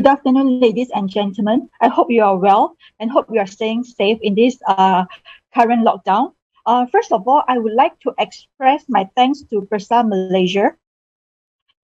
Good afternoon, ladies and gentlemen. I hope you are well and hope you are staying safe in this current lockdown. First of all, I would like to express my thanks to Bursa Malaysia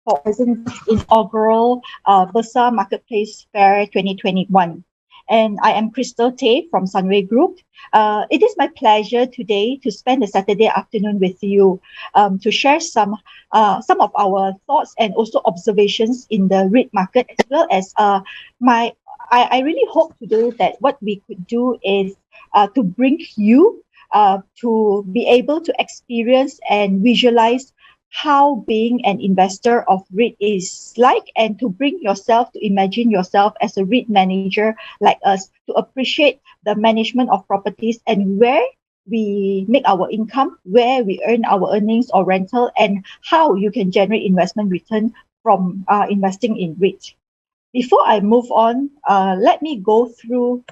for organizing this inaugural Bursa Marketplace Fair 2021. And I am Crystal Tay from Sunway Group. It is my pleasure today to spend the Saturday afternoon with you to share some of our thoughts and also observations in the REIT market, as well as I really hope today that what we could do is to bring you to be able to experience and visualize how being an investor of REIT is like, and to bring yourself to imagine yourself as a REIT manager like us, to appreciate the management of properties and where we make our income, where we earn our earnings or rental, and how you can generate investment return from investing in REIT. Before I move on, let me go through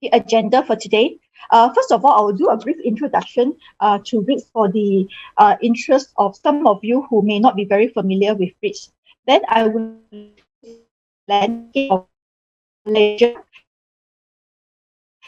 the agenda for today. First of all, I will do a brief introduction to REITs for the interest of some of you who may not be very familiar with REITs. Then I will landscape of Malaysia.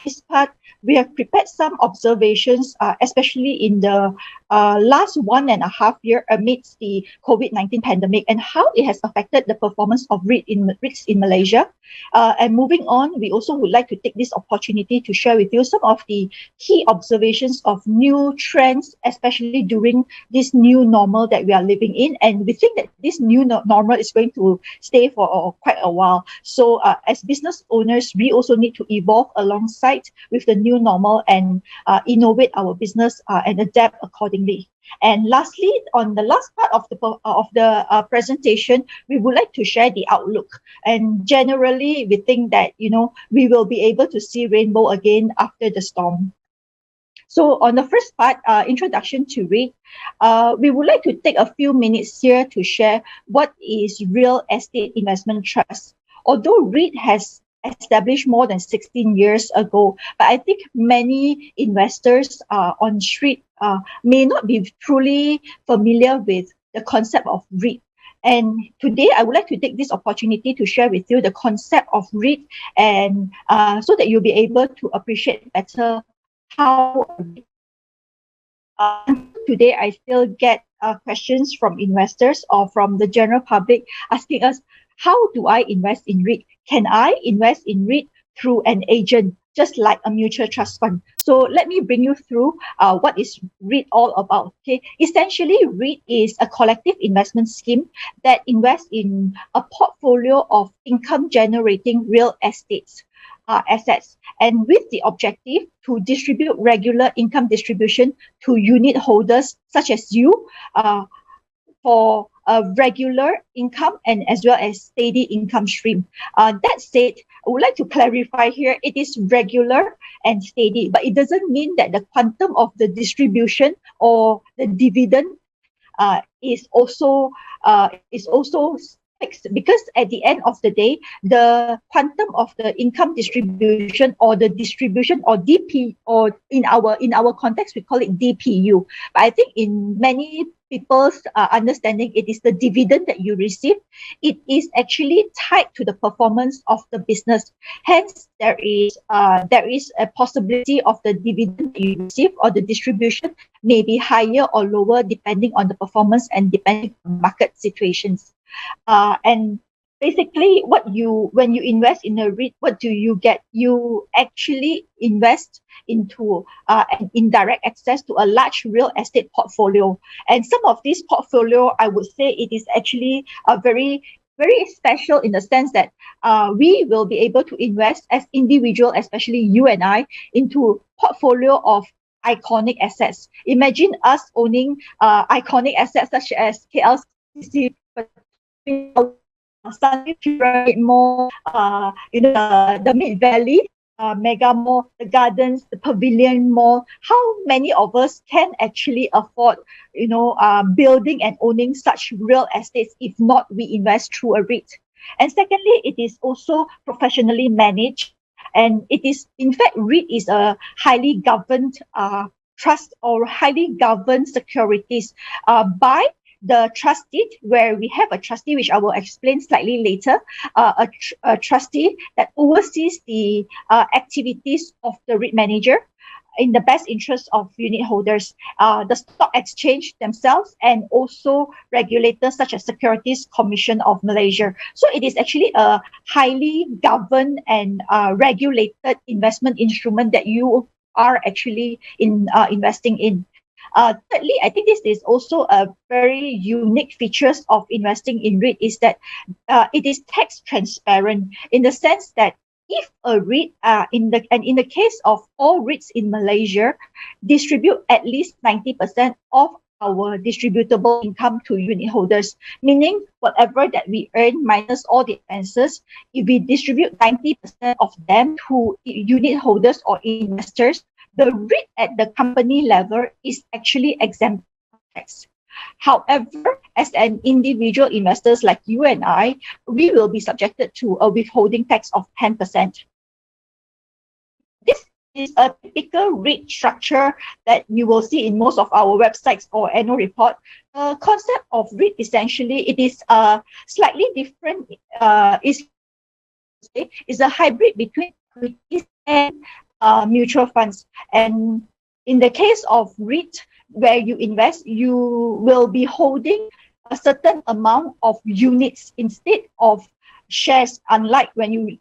This part, we have prepared some observations, especially in the last 1.5 year amidst the COVID-19 pandemic, and how it has affected the performance of REITs in Malaysia. And moving on, we also would like to take this opportunity to share with you some of the key observations of new trends, especially during this new normal that we are living in. And we think that this new normal is going to stay for quite a while. So as business owners, we also need to evolve alongside with the new normal and innovate our business and adapt accordingly. And lastly, on the last part of the presentation, we would like to share the outlook. And generally, we think that we will be able to see rainbow again after the storm. So on the first part, introduction to REIT, we would like to take a few minutes here to share what is real estate investment trust. Although REIT has established more than 16 years ago, but I think many investors on street may not be truly familiar with the concept of REIT. And today I would like to take this opportunity to share with you the concept of REIT, and so that you'll be able to appreciate better how today I still get questions from investors or from the general public asking us, how do I invest in REIT? Can I invest in REIT through an agent, just like a mutual trust fund? So let me bring you through what is REIT all about. Okay, essentially, REIT is a collective investment scheme that invests in a portfolio of income-generating real estates. Assets, and with the objective to distribute regular income distribution to unit holders such as you for a regular income and as well as steady income stream. That said, I would like to clarify here, it is regular and steady, but it doesn't mean that the quantum of the distribution or the dividend is also fixed, because at the end of the day, the quantum of the income distribution or the distribution or DP, or in our context we call it DPU, but I think in many people's understanding, it is the dividend that you receive. It is actually tied to the performance of the business. Hence, there is a possibility of the dividend that you receive or the distribution may be higher or lower depending on the performance and depending on market situations. And basically, when you invest in a REIT, what do you get? You actually invest into an indirect access to a large real estate portfolio. And some of this portfolio, I would say it is actually a very, very special in the sense that we will be able to invest as individual, especially you and I, into portfolio of iconic assets. Imagine us owning iconic assets such as KLCC, Sunny Pyramid Mall, the Mid Valley Mega Mall, the Gardens, the Pavilion Mall. How many of us can actually afford, building and owning such real estates if not we invest through a REIT? And secondly, it is also professionally managed, and it is, in fact, REIT is a highly governed trust or highly governed securities by the trustee, where we have a trustee, which I will explain slightly later, a trustee that oversees the activities of the REIT manager in the best interest of unit holders, the stock exchange themselves, and also regulators such as Securities Commission of Malaysia. So it is actually a highly governed and regulated investment instrument that you are actually investing in. Thirdly, I think this is also a very unique features of investing in REIT is that it is tax transparent in the sense that if a REIT, in the case of all REITs in Malaysia, distribute at least 90% of our distributable income to unit holders, meaning whatever that we earn minus all the expenses, if we distribute 90% of them to unit holders or investors, the REIT at the company level is actually exempt from tax. However, as an individual investors like you and I, we will be subjected to a withholding tax of 10%. This is a typical REIT structure that you will see in most of our websites or annual report. The concept of REIT essentially, it is slightly different. Is a hybrid between equities and mutual funds. And in the case of REIT, where you invest, you will be holding a certain amount of units instead of shares, unlike when you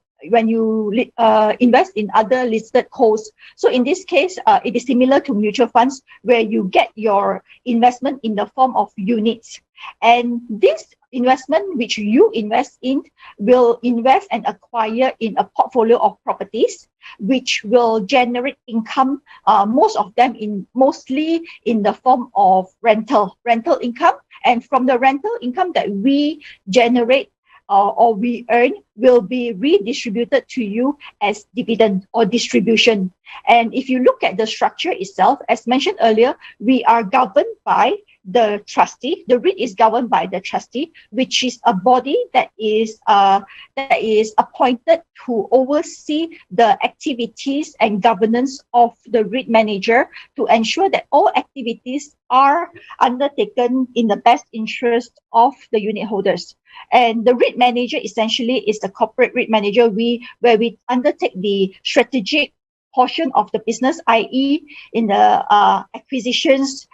invest in other listed codes. So in this case, it is similar to mutual funds where you get your investment in the form of units. And this investment which you invest in will invest and acquire in a portfolio of properties which will generate income, most of them mostly in the form of rental income. And from the rental income that we generate or we earn will be redistributed to you as dividend or distribution. And if you look at the structure itself, as mentioned earlier, we are governed by the trustee. The REIT is governed by the trustee, which is a body that is appointed to oversee the activities and governance of the REIT manager to ensure that all activities are undertaken in the best interest of the unit holders. And the REIT manager essentially is the corporate REIT manager, where we undertake the strategic portion of the business, i.e. in the acquisitions,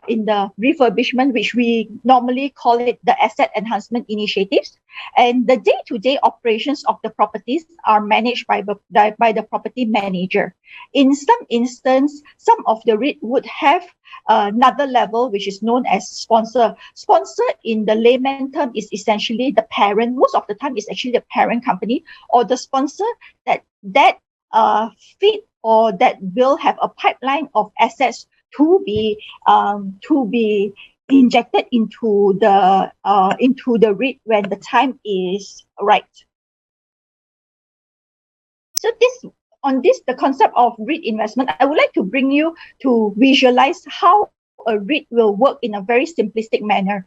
in the refurbishment, which we normally call it the asset enhancement initiatives. And the day-to-day operations of the properties are managed by the property manager. In some instance, some of the REIT would have another level, which is known as sponsor. Sponsor in the layman term is essentially the parent. Most of the time, it's actually the parent company or the sponsor that fit or that will have a pipeline of assets to be injected into the REIT when the time is right. So the concept of REIT investment, I would like to bring you to visualize how a REIT will work in a very simplistic manner.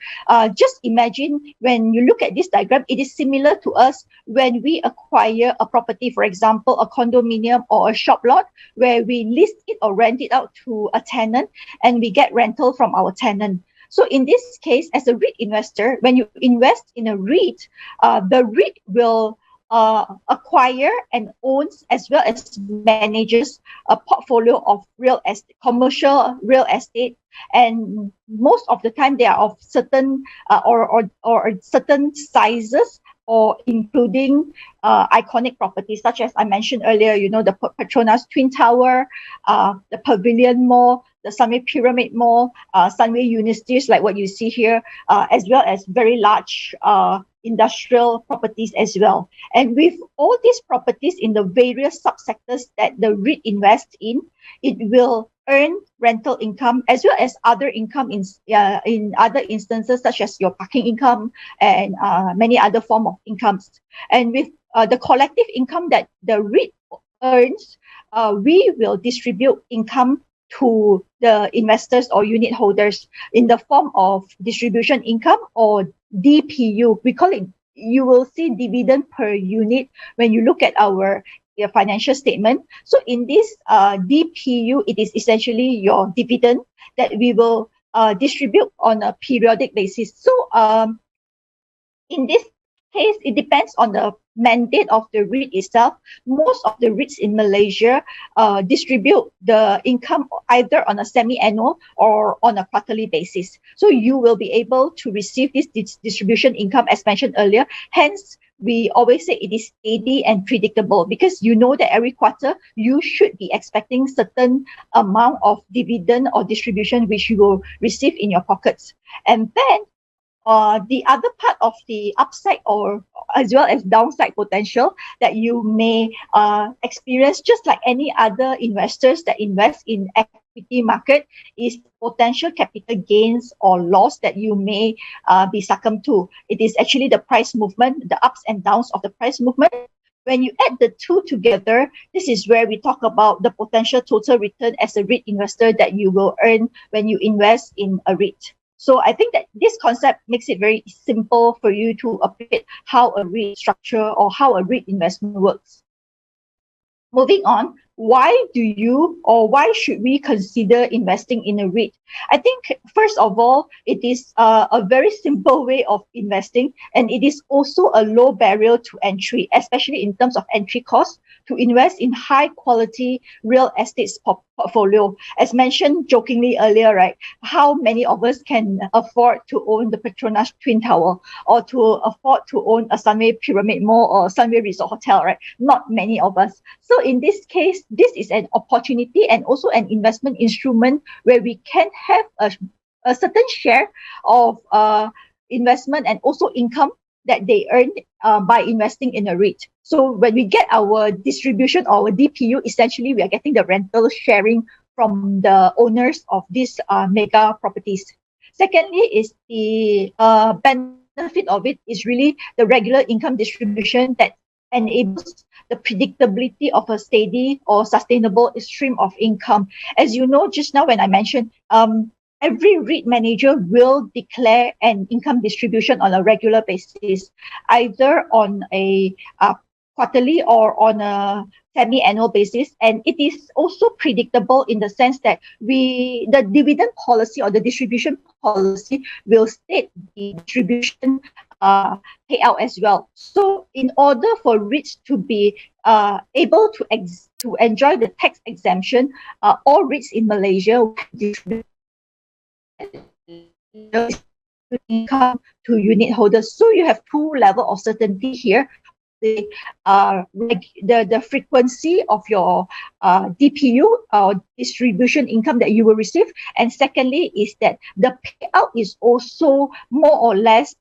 Just imagine when you look at this diagram, it is similar to us when we acquire a property, for example, a condominium or a shop lot, where we list it or rent it out to a tenant and we get rental from our tenant. So in this case, as a REIT investor, when you invest in a REIT, the REIT will acquire and owns as well as manages a portfolio of commercial real estate, and most of the time they are of certain or certain sizes, or including iconic properties such as I mentioned earlier, the Petronas Twin Tower, the Pavilion Mall, the Sunway Pyramid Mall, Sunway Universities, like what you see here, as well as very large industrial properties as well. And with all these properties in the various subsectors that the REIT invests in, it will earn rental income as well as other income in other instances, such as your parking income and many other form of incomes. And with the collective income that the REIT earns, we will distribute income to the investors or unit holders in the form of distribution income or DPU. We call it, you will see dividend per unit when you look at our financial statement. So in this DPU, it is essentially your dividend that we will distribute on a periodic basis. So in this case, it depends on the mandate of the REIT itself. Most of the REITs in Malaysia distribute the income either on a semi-annual or on a quarterly basis. So you will be able to receive this distribution income as mentioned earlier. Hence, we always say it is steady and predictable because you know that every quarter you should be expecting certain amount of dividend or distribution which you will receive in your pockets. And then the other part of the upside or as well as downside potential that you may experience, just like any other investors that invest in equity market, is potential capital gains or loss that you may be succumbed to. It is actually the price movement, the ups and downs of the price movement. When you add the two together, this is where we talk about the potential total return as a REIT investor that you will earn when you invest in a REIT. So I think that this concept makes it very simple for you to appreciate how a REIT structure or how a REIT investment works. Moving on, why should we consider investing in a REIT? I think, first of all, it is a very simple way of investing, and it is also a low barrier to entry, especially in terms of entry cost, to invest in high quality real estate portfolio. As mentioned jokingly earlier, right? How many of us can afford to own the Petronas Twin Tower or to afford to own a Sunway Pyramid Mall or Sunway Resort Hotel, right? Not many of us. So in this case, this is an opportunity and also an investment instrument where we can have a certain share of investment and also income that they earn by investing in a REIT. So when we get our distribution or our DPU, essentially we are getting the rental sharing from the owners of these mega properties. Secondly is the benefit of it is really the regular income distribution that enables the predictability of a steady or sustainable stream of income. As you know, just now when I mentioned, every REIT manager will declare an income distribution on a regular basis, either on a quarterly or on a semi-annual basis. And it is also predictable in the sense that the dividend policy or the distribution policy will state the distribution payout as well. So in order for REITs to be able to enjoy the tax exemption, all REITs in Malaysia will distribute income to unit holders. So you have two levels of certainty here. The frequency of your DPU or distribution income that you will receive, and secondly is that the payout is also more or less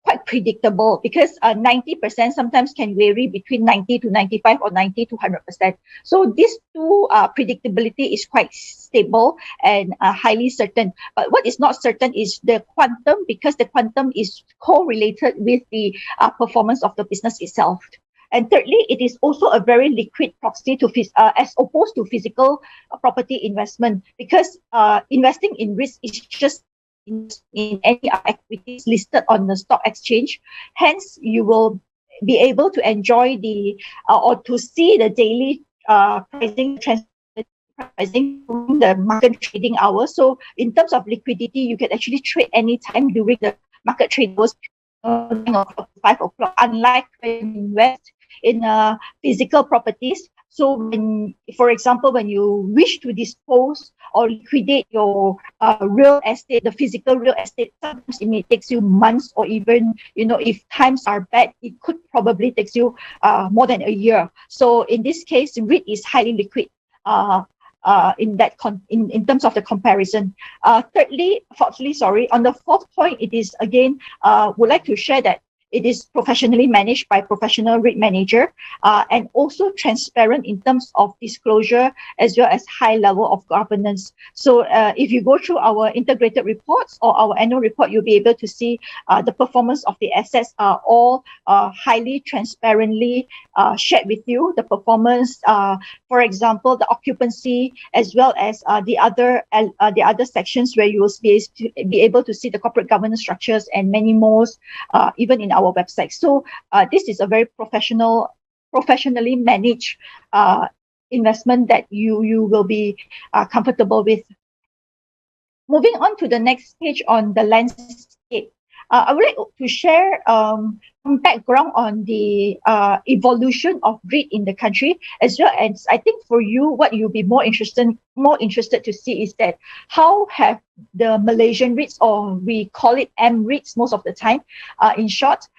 quite predictable because 90% sometimes can vary between 90 to 95 or 90 to 100%. So these two predictability is quite stable and highly certain. But what is not certain is the quantum, because the quantum is correlated with the performance of the business itself. And thirdly, it is also a very liquid proxy to as opposed to physical property investment, because investing in risk is just in any equities listed on the stock exchange. Hence, you will be able to enjoy or to see the daily pricing during the market trading hours. So in terms of liquidity, you can actually trade anytime during the market trade hours, 9 o'clock to 5 o'clock, unlike when you invest in physical properties. So when, for example, when you wish to dispose or liquidate your real estate, the physical real estate, sometimes it may take you months, or even, if times are bad, it could probably take you more than a year. So in this case, REIT is highly liquid in terms of the comparison. Fourthly, on the fourth point, it is again, would like to share that it is professionally managed by professional REIT manager, and also transparent in terms of disclosure as well as high level of governance. So if you go through our integrated reports or our annual report, you'll be able to see the performance of the assets are all highly transparently shared with you. The performance, for example, the occupancy, as well as the other sections where you will be able to see the corporate governance structures and many more, even in our website. So this is a very professionally managed investment that you will be comfortable with. Moving on to the next page on the landscape. I would like to share some background on the evolution of REIT in the country, as well as I think for you, what you'll be more interested to see is that how have the Malaysian REITs, or we call it M-REITs most of the time, in short,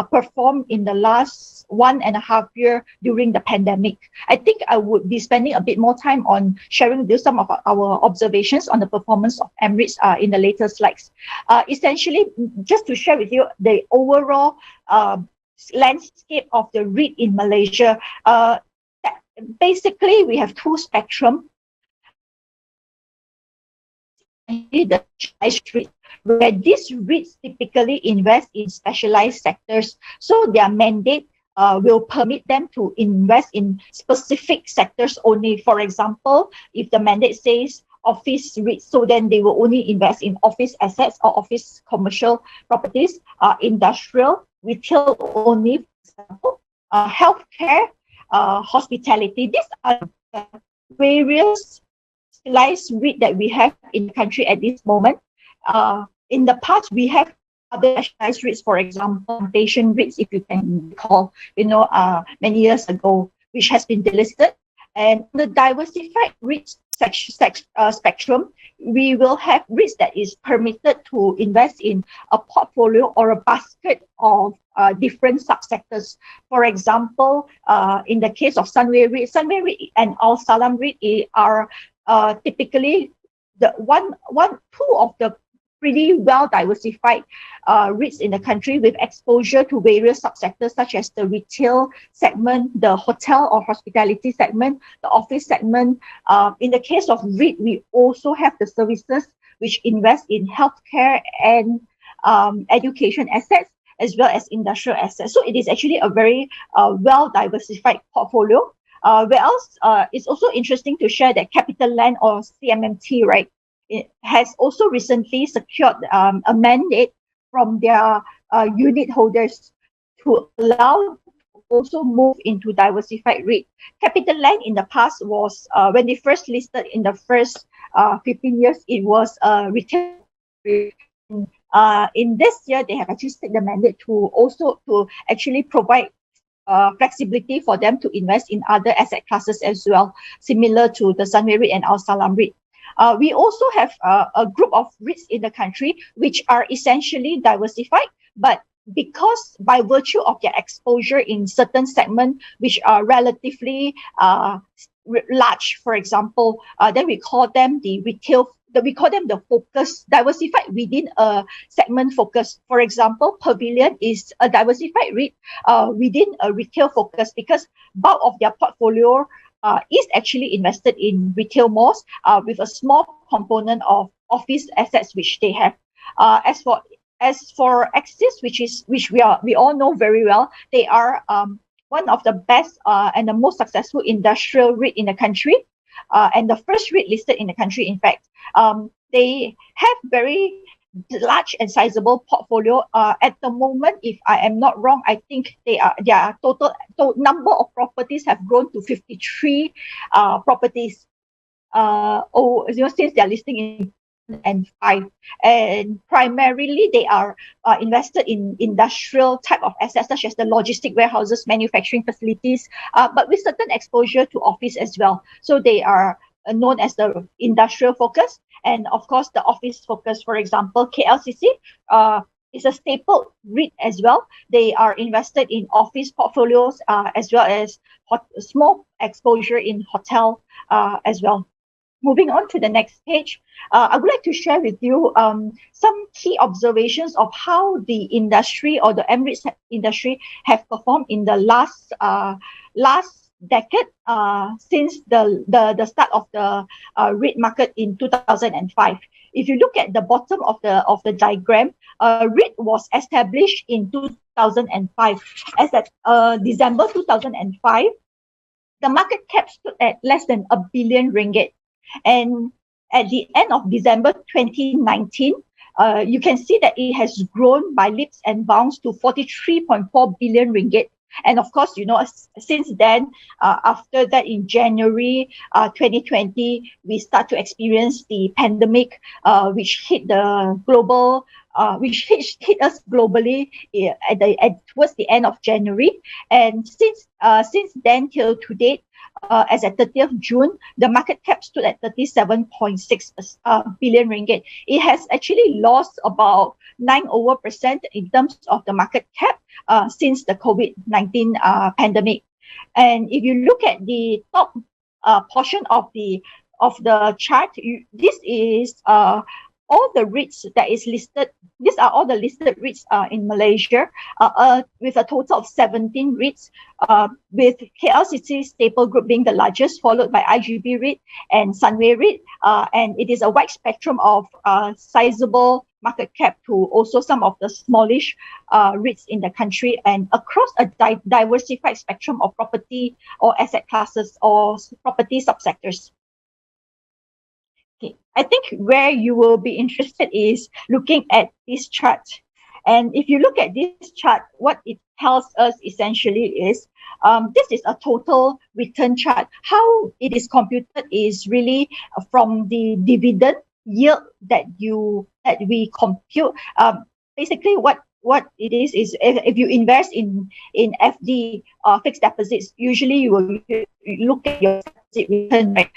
performed in the last 1.5 year during the pandemic. I think I would be spending a bit more time on sharing with you some of our observations on the performance of M-REITs in the later slides. Essentially, just to share with you the overall landscape of the REIT in Malaysia. Basically, we have two spectrum. The specialized REIT, where these REITs typically invest in specialized sectors, so their mandate will permit them to invest in specific sectors only. For example, if the mandate says office REITs, so then they will only invest in office assets or office commercial properties, industrial, retail only, for example, healthcare, hospitality. These are the various specialized REIT that we have in the country at this moment. In the past, we have other specialized REITs, for example, plantation REITs, if you can recall, many years ago, which has been delisted. And the diversified REITs spectrum, we will have REITs that is permitted to invest in a portfolio or a basket of different subsectors. For example, in the case of Sunway REIT and Al Salam REIT are typically two of the pretty well diversified REITs in the country, with exposure to various subsectors such as the retail segment, the hotel or hospitality segment, the office segment. In the case of REIT, we also have the services which invest in healthcare and education assets, as well as industrial assets. So it is actually a very well diversified portfolio. Where else? It's also interesting to share that Capital Land, or CMMT, right, it has also recently secured a mandate from their unit holders to allow also move into diversified REIT. Capital Land in the past was, when they first listed in the first 15 years, it was retail REIT. In this year, they have actually taken the mandate to actually provide flexibility for them to invest in other asset classes as well, similar to the Sunway REIT and Al Salam REIT. We also have a group of REITs in the country which are essentially diversified, but because by virtue of their exposure in certain segments which are relatively large, for example, then we call them the focus, diversified within a segment focus. For example, Pavilion is a diversified REIT within a retail focus, because bulk of their portfolio is actually invested in retail malls, with a small component of office assets which they have. As for Axis, which we all know very well, they are one of the best and the most successful industrial REIT in the country, and the first REIT listed in the country. In fact, they have very large and sizable portfolio. At the moment, if I am not wrong, I think their total number of properties have grown to 53 properties. Since their listing in 2005, and primarily they are invested in industrial type of assets such as the logistic warehouses, manufacturing facilities, but with certain exposure to office as well. So they are known as the industrial focus, and of course the office focus. For example, KLCC is a staple REIT as well. They are invested in office portfolios, as well as small exposure in hotel as well. Moving on to the next page, I would like to share with you some key observations of how the industry, or the M-REIT industry, have performed in the last decade, since the start of the REIT market in 2005. If you look at the bottom of the diagram, REIT was established in 2005. As at December 2005, the market cap stood at less than R1 billion. And at the end of December 2019, you can see that it has grown by leaps and bounds to 43.4 billion ringgit. And of course, since then, after that in January 2020, we start to experience the pandemic, which hit the global, which hit us globally towards the end of January. And since then till to date, as at 30th June, the market cap stood at 37.6 billion ringgit. It has actually lost about 9% in terms of the market cap since the COVID-19 pandemic. And if you look at the top portion of the chart, this is all the REITs that is listed. These are all the listed REITs in Malaysia, with a total of 17 REITs, with KLCC Staple Group being the largest, followed by IGB REIT and Sunway REIT. And it is a wide spectrum of sizable market cap to also some of the smallish REITs in the country, and across a diversified spectrum of property or asset classes or property subsectors. I think where you will be interested is looking at this chart. And if you look at this chart, what it tells us essentially is this is a total return chart. How it is computed is really from the dividend yield that we compute. Basically, what it is if you invest in FD, fixed deposits, usually you will look at your deposit return, right?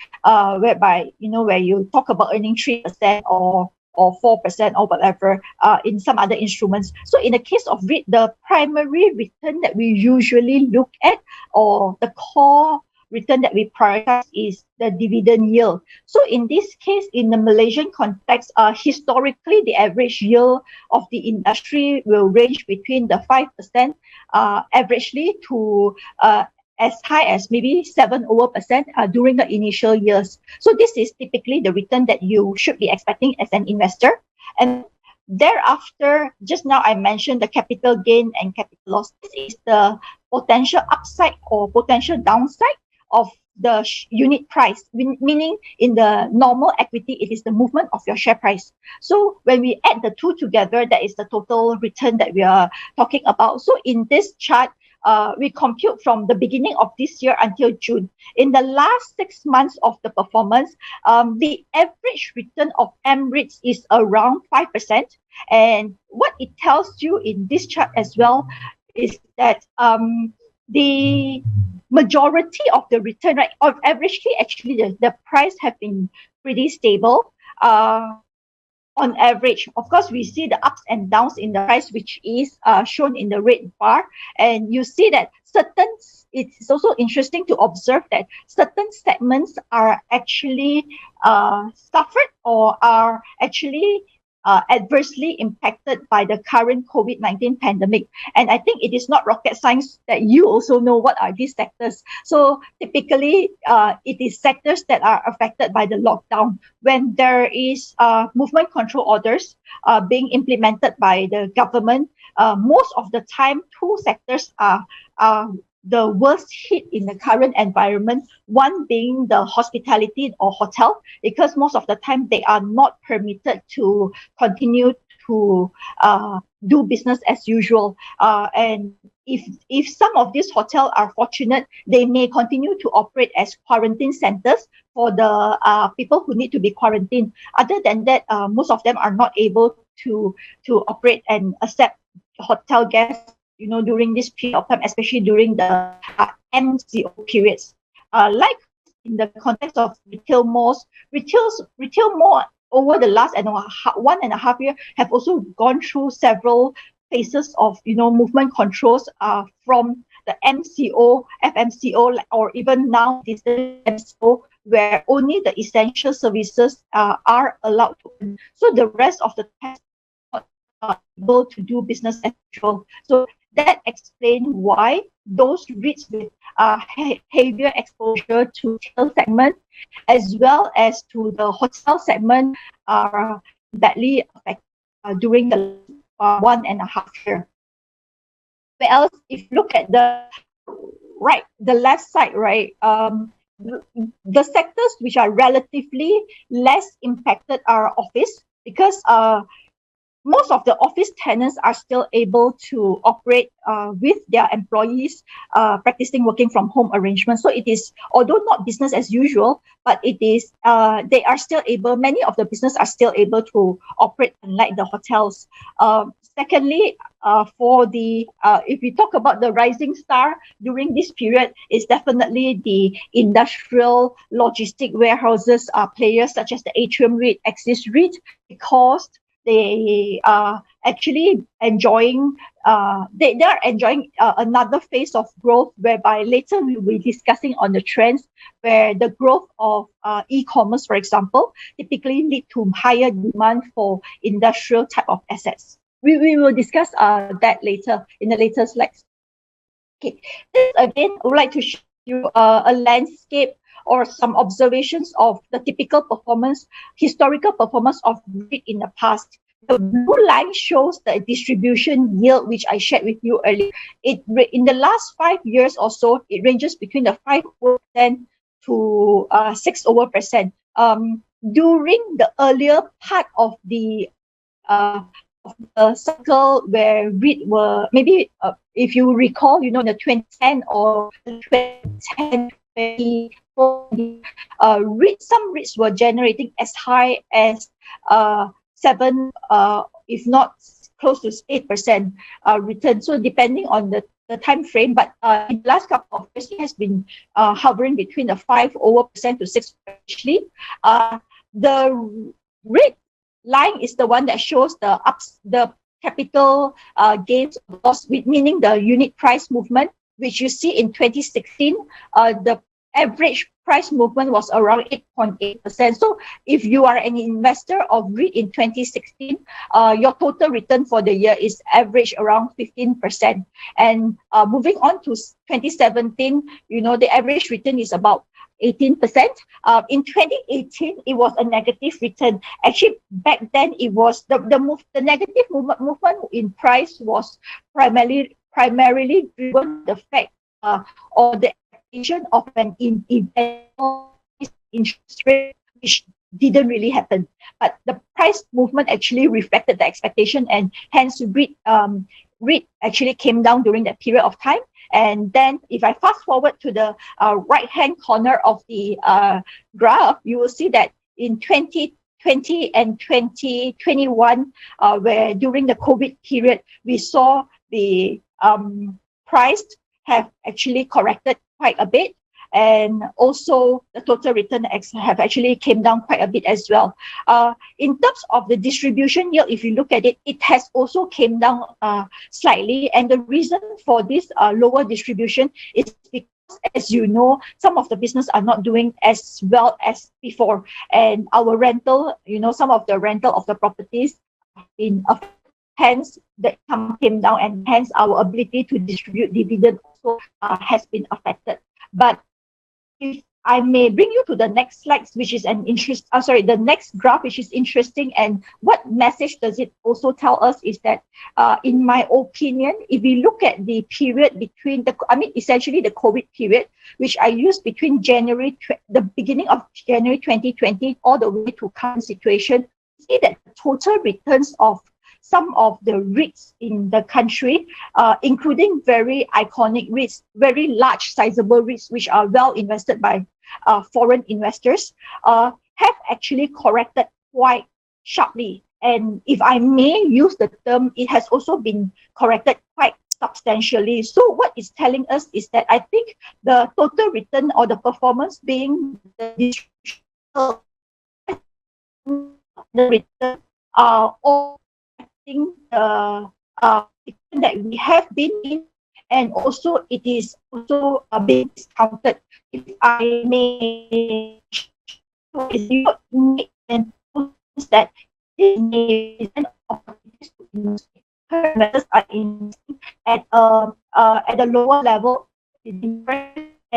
Whereby where you talk about earning 3% or 4% or whatever in some other instruments. So in the case of REIT, the primary return that we usually look at, or the core return that we prioritize, is the dividend yield. So in this case, in the Malaysian context, historically, the average yield of the industry will range between the 5% averagely to as high as maybe 7% during the initial years. So this is typically the return that you should be expecting as an investor. And thereafter, just now I mentioned the capital gain and capital loss. This is the potential upside or potential downside of the unit price, meaning in the normal equity, it is the movement of your share price. So when we add the two together, that is the total return that we are talking about. So in this chart, we compute from the beginning of this year until June. In the last 6 months of the performance, the average return of MREITs is around 5%. And what it tells you in this chart as well is that the majority of the return, right, or averagely, actually, the price have been pretty stable. On average, of course, we see the ups and downs in the price, which is shown in the red bar. And you see that it's also interesting to observe that certain segments are actually suffered or are actually adversely impacted by the current COVID-19 pandemic. And I think it is not rocket science that you also know what are these sectors. So typically, it is sectors that are affected by the lockdown. When there is movement control orders being implemented by the government, most of the time, two sectors are the worst hit in the current environment, one being the hospitality or hotel, because most of the time they are not permitted to continue to do business as usual. And if some of these hotels are fortunate, they may continue to operate as quarantine centers for the people who need to be quarantined. Other than that, most of them are not able to operate and accept hotel guests during this period of time, especially during the MCO periods. Like in the context of retail malls, retail mall over the last 1.5 years have also gone through several phases of movement controls from the MCO, FMCO, or even now this MCO, where only the essential services are allowed to open. So the rest of the time are able to do business as usual. So that explains why those REITs with heavier exposure to retail segment as well as to the hotel segment are badly affected during the 1.5 years. Whereas if you look at the left side, right, the sectors which are relatively less impacted are office, because most of the office tenants are still able to operate with their employees practicing working from home arrangements. So it is, although not business as usual, but it is, they are still able, many of the business are still able to operate, unlike the hotels. Secondly, for the, if we talk about the rising star during this period, is definitely the industrial logistic warehouses players such as the Atrium REIT, Axis REIT, because they are actually enjoying, they are enjoying another phase of growth, whereby later we will be discussing on the trends where the growth of e-commerce, for example, typically lead to higher demand for industrial type of assets. We will discuss that later in the later slides. Okay, this again, I would like to show you a landscape or some observations of the typical performance, historical performance of REIT in the past. The blue line shows the distribution yield, which I shared with you earlier. In the last 5 years or so, it ranges between the 5% to 6%. During the earlier part of the cycle where REIT were, maybe if you recall, in the 2010 or 2010, 2040, some REITs were generating as high as 7, if not close to 8% return. So depending on the time frame, but in the last couple of years, it has been hovering between the 5% to 6%. Actually, the REIT line is the one that shows the capital gains, meaning the unit price movement, which you see in 2016. The average price movement was around 8.8%. So if you are an investor of REIT in 2016, your total return for the year is average around 15%. And moving on to 2017, the average return is about 18%. In 2018, it was a negative return. Actually, back then it was the negative movement in price was primarily driven by the fact or the expectation of an interest rate, which didn't really happen. But the price movement actually reflected the expectation, and hence REIT actually came down during that period of time. And then if I fast forward to the right-hand corner of the graph, you will see that in 2020 and 2021, where during the COVID period, we saw the price have actually corrected quite a bit. And also the total return have actually came down quite a bit as well. In terms of the distribution yield, if you look at it, it has also came down slightly. And the reason for this lower distribution is because, as you know, some of the business are not doing as well as before. And our rental, some of the rental of the properties in hence the income came down, and hence our ability to distribute dividend also has been affected. But if I may bring you to the next slide, which is the next graph, which is interesting, and what message does it also tell us is that, in my opinion, if we look at the period between essentially the COVID period, which I used between the beginning of January 2020 all the way to current situation, see that the total returns of some of the REITs in the country, including very iconic REITs, very large, sizable REITs, which are well invested by foreign investors, have actually corrected quite sharply. And if I may use the term, it has also been corrected quite substantially. So what it's telling us is that I think the total return or the performance being the return are all the that we have been in, and also it is also being discounted. If I may show you that investors are investing at a lower level. And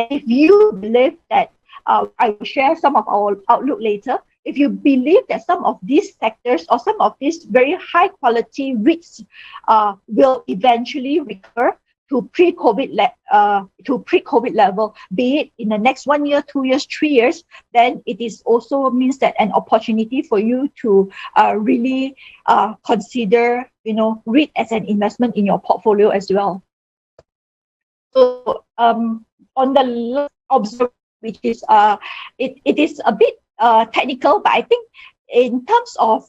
if you believe that, I will share some of our outlook later. If you believe that some of these sectors or some of these very high quality REITs will eventually recur, to pre-COVID level, be it in the next 1 year, 2 years, 3 years, then it is also means that an opportunity for you to really consider, REIT as an investment in your portfolio as well. So on the last observation, which is it is a bit technical, but I think in terms of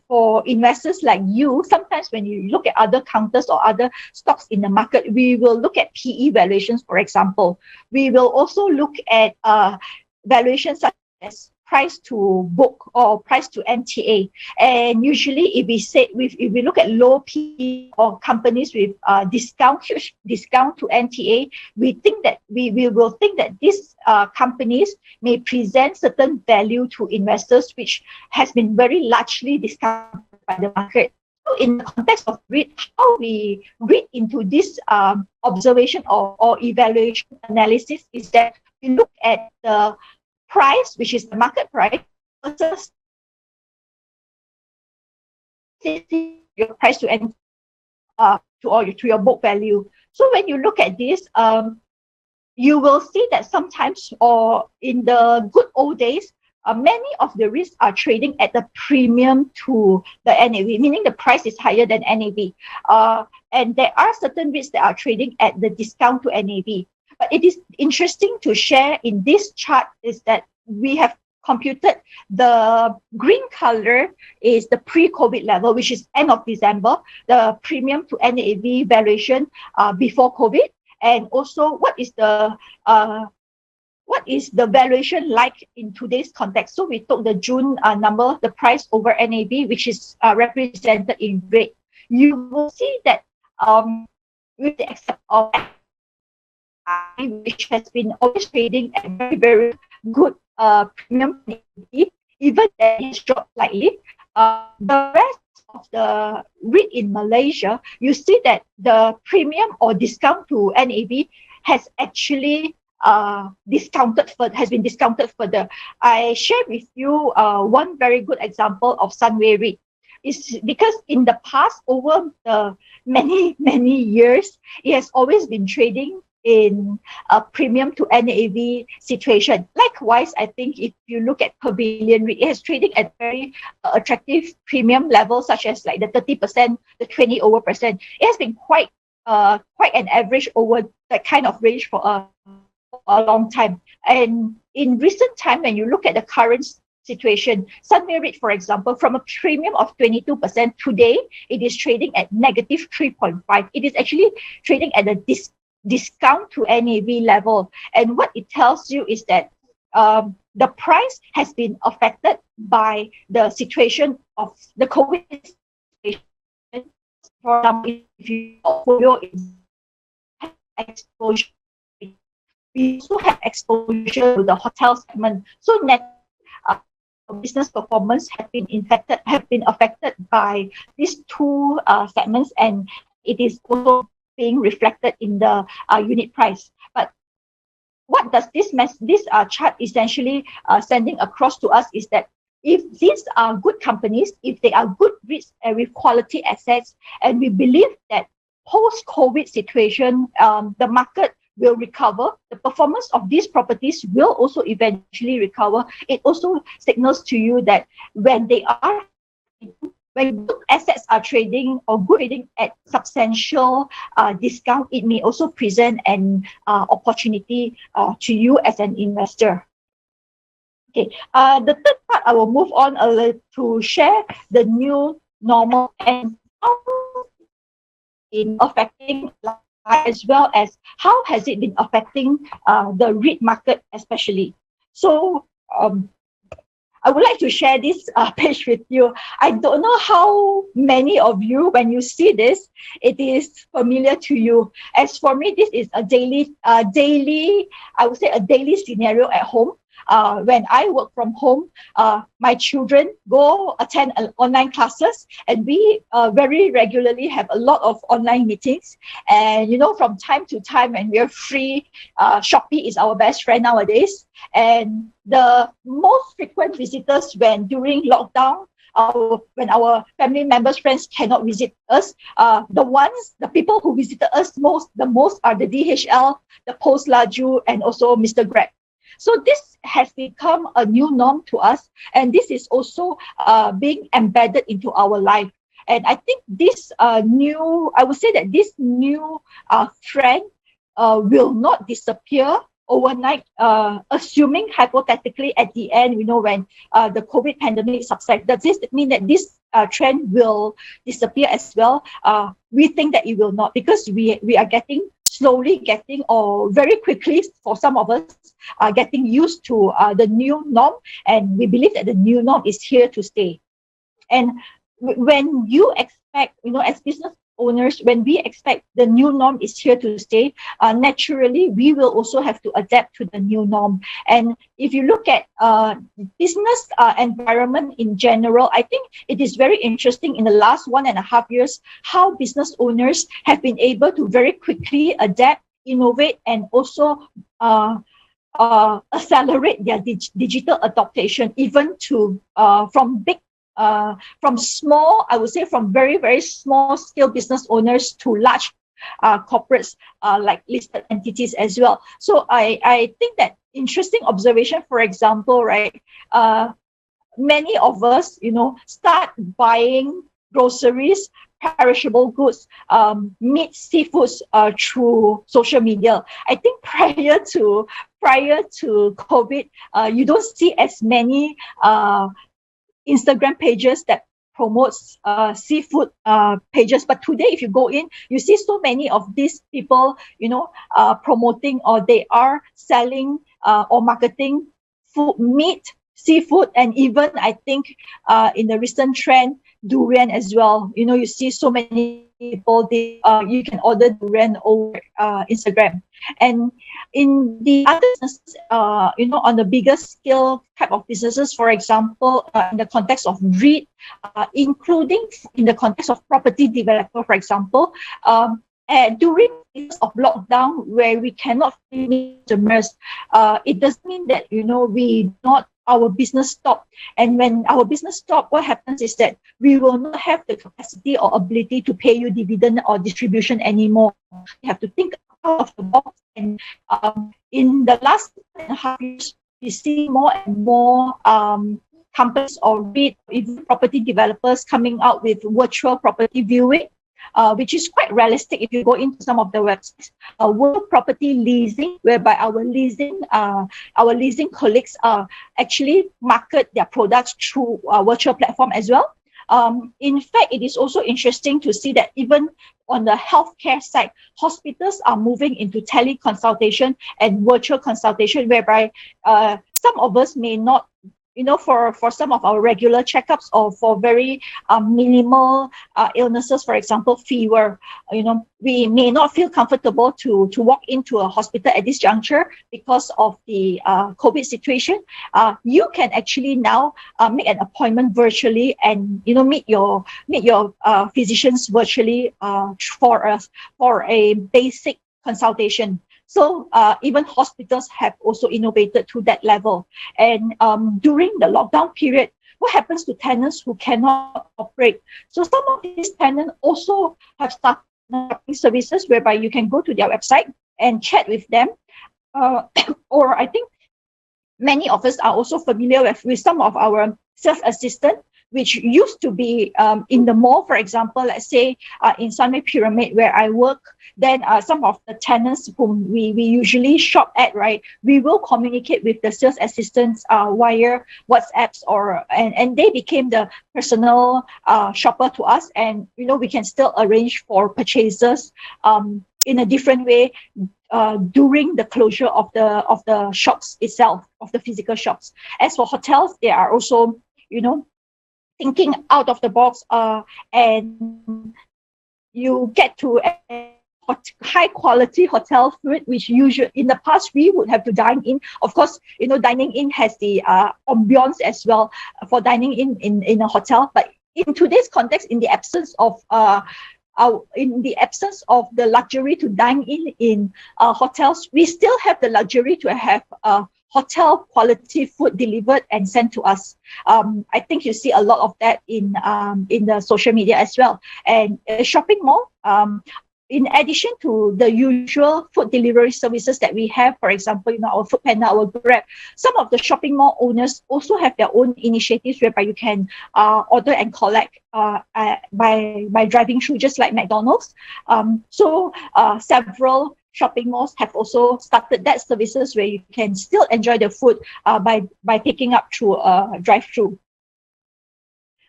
for investors like you, sometimes when you look at other counters or other stocks in the market, we will look at PE valuations, for example. We will also look at valuations such as price to book or price to NTA. And usually if we look at low PE or companies with huge discount to NTA, we will think that these companies may present certain value to investors, which has been very largely discounted by the market. So in the context of REIT, how we read into this observation or evaluation analysis is that we look at the price, which is the market price, versus your price to end to your book value. So when you look at this, you will see that sometimes, or in the good old days, many of the REITs are trading at a premium to the NAV, meaning the price is higher than NAV. And there are certain REITs that are trading at the discount to NAV. But it is interesting to share in this chart is that we have computed the green color is the pre-COVID level, which is end of December, the premium to NAV valuation before COVID, and also what is the valuation like in today's context. So we took the June number, the price over NAV, which is represented in red. You will see that with the exception of which has been always trading at very, very good premium, even though it's dropped slightly. The rest of the REIT in Malaysia, you see that the premium or discount to NAV has actually has been discounted further. I share with you one very good example of Sunway REIT. Is because in the past, over the many years, it has always been trading in a premium to NAV situation. Likewise, I think if you look at Pavilion REIT, it is trading at very attractive premium levels, such as like the 30%, the 20 over percent. It has been quite an average over that kind of range for a long time. And in recent time, when you look at the current situation, Sunway REIT, for example, from a premium of 22%, today it is trading at negative 3.5. It is actually trading at a discount to NAV level. And what it tells you is that the price has been affected by the situation of the COVID situation. For example, if your portfolio is exposure, we also have exposure to the hotel segment. So business performance have been affected by these two segments, and it is also being reflected in the unit price. But what does this chart essentially sending across to us is that if these are good companies, if they are good REITs with quality assets, and we believe that post-COVID situation, the market will recover, the performance of these properties will also eventually recover. It also signals to you that when good assets are trading or good trading at substantial discount, it may also present an opportunity to you as an investor. Okay, the third part, I will move on a little to share the new normal and how in affecting as well as how has it been affecting the REIT market especially. So I would like to share this page with you. I don't know how many of you, when you see this, it is familiar to you. As for me, this is a daily, I would say a daily scenario at home. When I work from home, my children go attend online classes, and we very regularly have a lot of online meetings. And from time to time when we're free, Shopee is our best friend nowadays. And the most frequent visitors when during lockdown, when our family members, friends cannot visit us, the people who visited us the most are the DHL, the Post Laju, and also Mr. Grab. So this has become a new norm to us, and this is also being embedded into our life. And I think I would say that this new trend will not disappear overnight, assuming hypothetically at the end, when the COVID pandemic subsides. Does this mean that this trend will disappear as well? We think that it will not, because we are slowly getting, or very quickly for some of us, getting used to the new norm, and we believe that the new norm is here to stay. And when you expect, as business owners, when we expect the new norm is here to stay, naturally, we will also have to adapt to the new norm. And if you look at business environment in general, I think it is very interesting in the last 1.5 years, how business owners have been able to very quickly adapt, innovate, and also accelerate their digital adaptation, even to from small, I would say from very, very small scale business owners to large corporates, like listed entities as well. So I think that interesting observation, for example, right, many of us, start buying groceries, perishable goods, meat, seafoods through social media. I think prior to COVID, you don't see as many Instagram pages that promotes seafood pages, but today if you go in, you see so many of these people promoting, or they are selling or marketing food, meat, seafood, and even I think in the recent trend, durian as well. You see so many people, you can order durian over Instagram. And in the other businesses, on the bigger scale type of businesses, for example, in the context of REIT, including in the context of property developer, for example, during periods of lockdown where we cannot meet customers, it doesn't mean that our business stop. And when our business stop, what happens is that we will not have the capacity or ability to pay you dividend or distribution anymore. You have to think out of the box. And in the last 2.5 years, we see more and more companies or REIT, even property developers coming out with virtual property viewing, which is quite realistic if you go into some of the websites. World property leasing, whereby our leasing colleagues actually market their products through a virtual platform as well. In fact, it is also interesting to see that even on the healthcare side, hospitals are moving into teleconsultation and virtual consultation, whereby some of us may not, for some of our regular checkups, or for very minimal illnesses, for example, fever, we may not feel comfortable to walk into a hospital at this juncture because of the COVID situation. You can actually now make an appointment virtually, and meet your physicians virtually for a basic consultation. So even hospitals have also innovated to that level. And during the lockdown period, what happens to tenants who cannot operate? So some of these tenants also have started services whereby you can go to their website and chat with them. Or I think many of us are also familiar with some of our sales assistants, which used to be in the mall, for example, let's say in Sunway Pyramid where I work. Then some of the tenants whom we usually shop at, right, we will communicate with the sales assistants via WhatsApps, and they became the personal shopper to us, and we can still arrange for purchases in a different way during the closure of the shops itself, of the physical shops. As for hotels, they are also thinking out of the box, and you get to high quality hotel food, which usually in the past we would have to dine in. Of course, dining in has the ambiance as well for dining in a hotel. But in today's context, in the absence of the luxury to dine in hotels, we still have the luxury to have hotel quality food delivered and sent to us. I think you see a lot of that in the social media as well. And a shopping mall, in addition to the usual food delivery services that we have, for example, our Foodpanda, our Grab, some of the shopping mall owners also have their own initiatives whereby you can order and collect by driving through, just like McDonald's. So several shopping malls have also started that services where you can still enjoy the food by picking up through a drive-through.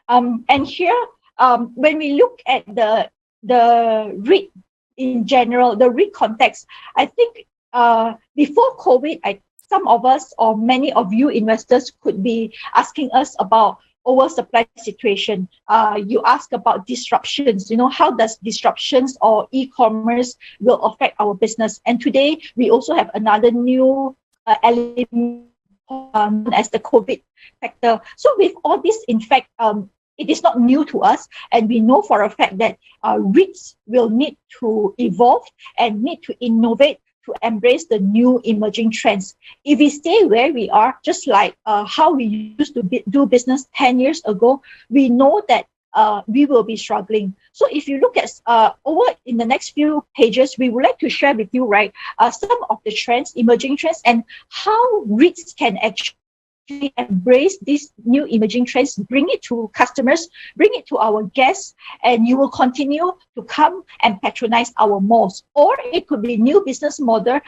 And here, when we look at the REIT in general, the REIT context, I think before COVID, some of us or many of you investors could be asking us about oversupply situation. You ask about disruptions, how does disruptions or e-commerce will affect our business? And today, we also have another new element as the COVID factor. So with all this, in fact, it is not new to us, and we know for a fact that REITs will need to evolve and need to innovate to embrace the new emerging trends. If we stay where we are, just like how we used to do business 10 years ago, we know that we will be struggling. So if you look at over in the next few pages, we would like to share with you, right, some of the trends, emerging trends, and how REITs can actually embrace these new emerging trends, bring it to customers, bring it to our guests, and you will continue to come and patronize our malls. Or it could be new business model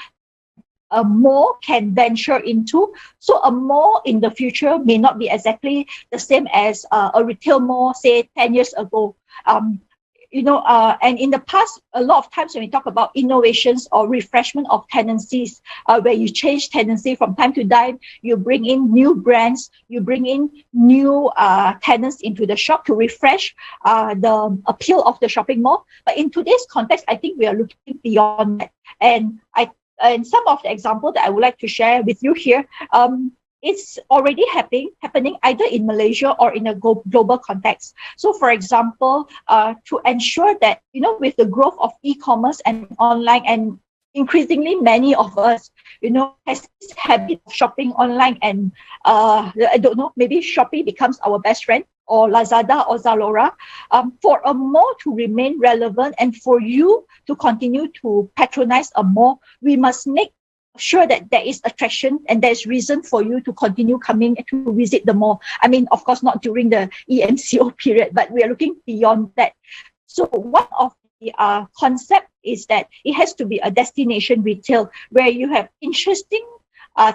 a mall can venture into. So a mall in the future may not be exactly the same as a retail mall, say 10 years ago. And in the past, a lot of times when we talk about innovations or refreshment of tenancies, where you change tenancy from time to time, you bring in new brands, you bring in new tenants into the shop to refresh the appeal of the shopping mall. But in today's context, I think we are looking beyond that. And some of the examples that I would like to share with you here, it's already happening either in Malaysia or in a global context. So, for example, to ensure that, with the growth of e-commerce and online, and increasingly many of us, has this habit of shopping online, and I don't know, maybe Shopee becomes our best friend, or Lazada or Zalora. For a mall to remain relevant and for you to continue to patronize a mall, we must make sure that there is attraction and there's reason for you to continue coming to visit the mall. I mean, of course, not during the EMCO period, but we are looking beyond that. So one of the concept is that it has to be a destination retail where you have interesting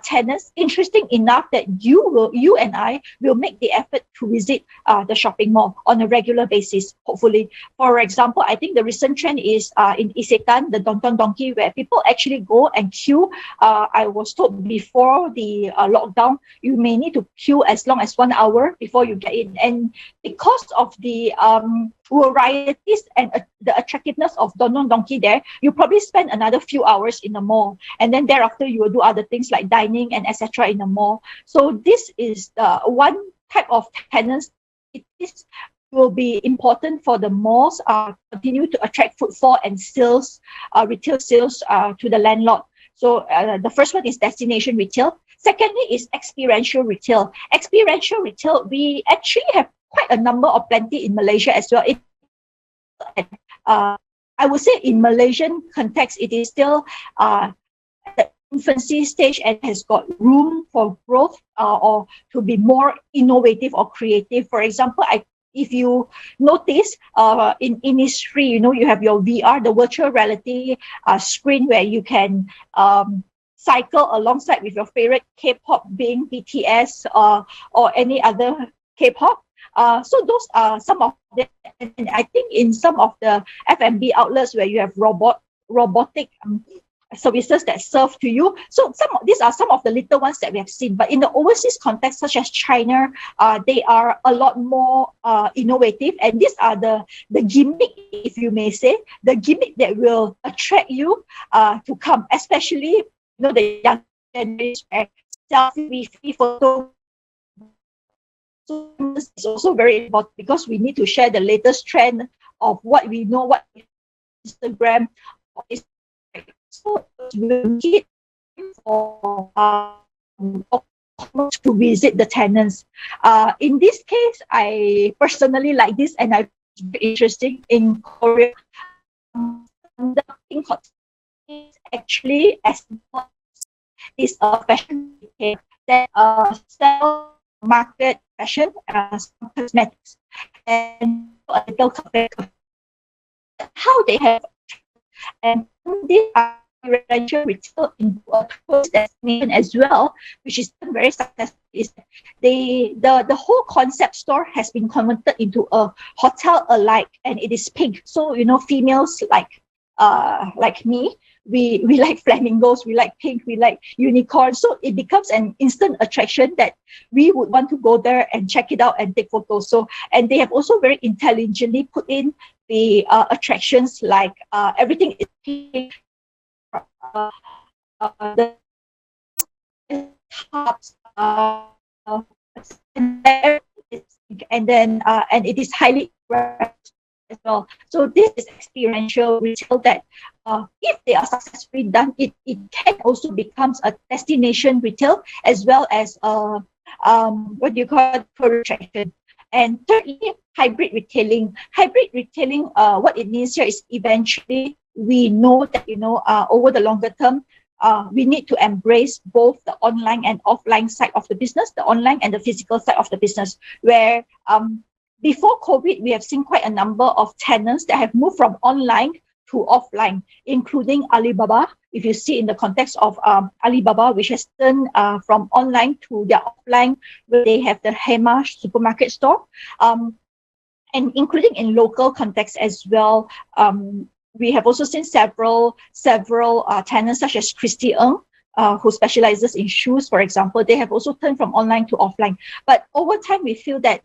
tenants, interesting enough that you and I will make the effort to visit the shopping mall on a regular basis, hopefully. For example, I think the recent trend is in Isetan, the Don Don Donki, where people actually go and queue. I was told before the lockdown, you may need to queue as long as 1 hour before you get in. And because of the varieties and the attractiveness of Don Don Donki there, you probably spend another few hours in the mall. And then thereafter, you will do other things like dining and etc. in the mall. So this is one type of tenants. It will be important for the malls continue to attract footfall and sales, retail sales to the landlord. So the first one is destination retail. Secondly is experiential retail. Experiential retail, we actually have quite a number of plenty in Malaysia as well. I would say in Malaysian context, it is still the infancy stage and has got room for growth or to be more innovative or creative. For example, if you notice in Innisfree, you have your VR, the virtual reality screen where you can cycle alongside with your favorite K-pop, being BTS or any other K-pop. So those are some of them. And I think in some of the F&B outlets where you have robotic services that serve to you. So these are some of the little ones that we have seen. But in the overseas context, such as China, they are a lot more innovative. And these are the gimmick, if you may say, the gimmick that will attract you to come, especially the young generation, selfie photo. So it's also very important because we need to share the latest trend of what we know, what Instagram is. So we need for to visit the tenants. In this case, I personally like this, and I interesting in Korea. Conducting is actually as is a fashion retail that sell market fashion, cosmetics, and a little cafe. How they have and this residential retail into a tourist destination as well, which is very successful. Is the whole concept store has been converted into a hotel alike, and it is pink. So females like me, we like flamingos, we like pink, we like unicorns. So it becomes an instant attraction that we would want to go there and check it out and take photos. So, and they have also very intelligently put in the attractions like everything is pink, the tops, and then and it is highly as well. So this is experiential retail that if they are successfully done, it can also becomes a destination retail as well as what do you call it, tourist attraction. And thirdly, hybrid retailing. Hybrid retailing, what it means here is eventually we know that over the longer term, we need to embrace both the online and offline side of the business, the online and the physical side of the business, where before COVID, we have seen quite a number of tenants that have moved from online to offline, including Alibaba. If you see in the context of Alibaba, which has turned from online to their offline, where they have the Hema supermarket store, and including in local context as well. We have also seen several tenants such as Christy Ng, who specializes in shoes, for example. They have also turned from online to offline. But over time, we feel that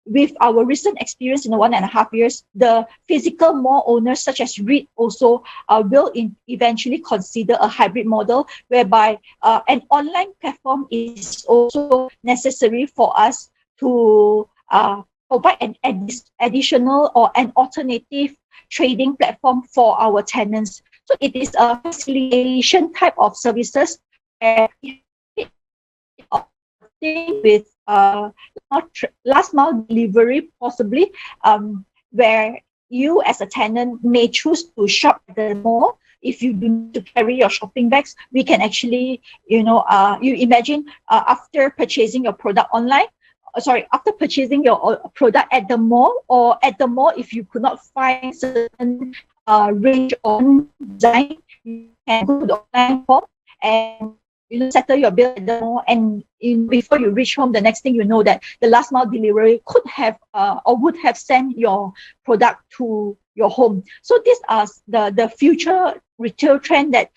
with our recent experience in the 1.5 years, the physical mall owners such as REIT also will eventually consider a hybrid model whereby an online platform is also necessary for us to provide an additional or an alternative trading platform for our tenants. So it is a facilitation type of services with last mile delivery possibly, where you as a tenant may choose to shop at the mall. If you do need to carry your shopping bags, we can actually, you imagine after purchasing your product online, after purchasing your product at the mall, or at the mall, if you could not find certain range on design, you can go to the online form and settle your bill at the mall, and before you reach home, the next thing you know that the last mile delivery could have or would have sent your product to your home. So these are the future retail trend that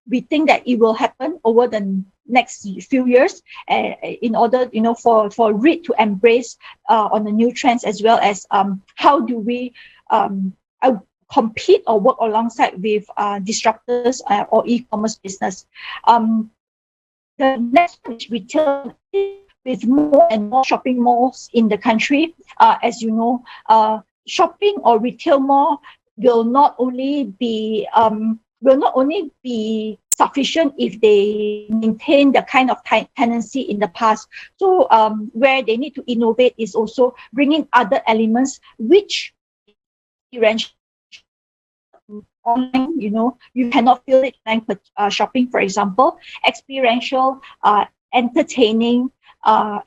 we think that it will happen over the next few years, in order for REIT to embrace on the new trends, as well as how do we compete or work alongside with disruptors or e-commerce business. The next one is retail, with more and more shopping malls in the country. As you know, shopping or retail mall will not only be sufficient if they maintain the kind of tenancy in the past. So where they need to innovate is also bringing other elements which online, you cannot feel it online shopping, for example, experiential, entertaining,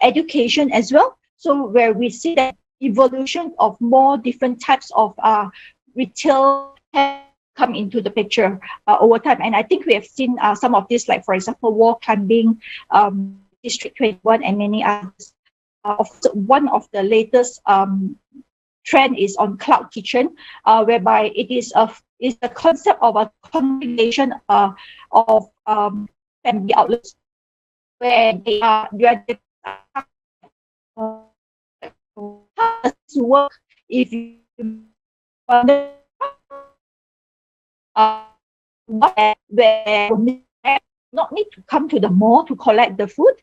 education as well. So where we see that evolution of more different types of retail come into the picture over time. And I think we have seen some of this, like for example, wall climbing, District 21, and many others. One of the latest trend is on cloud kitchen, whereby it is the concept of a combination of family outlets where how does this work if you wonder where not need to come to the mall to collect the food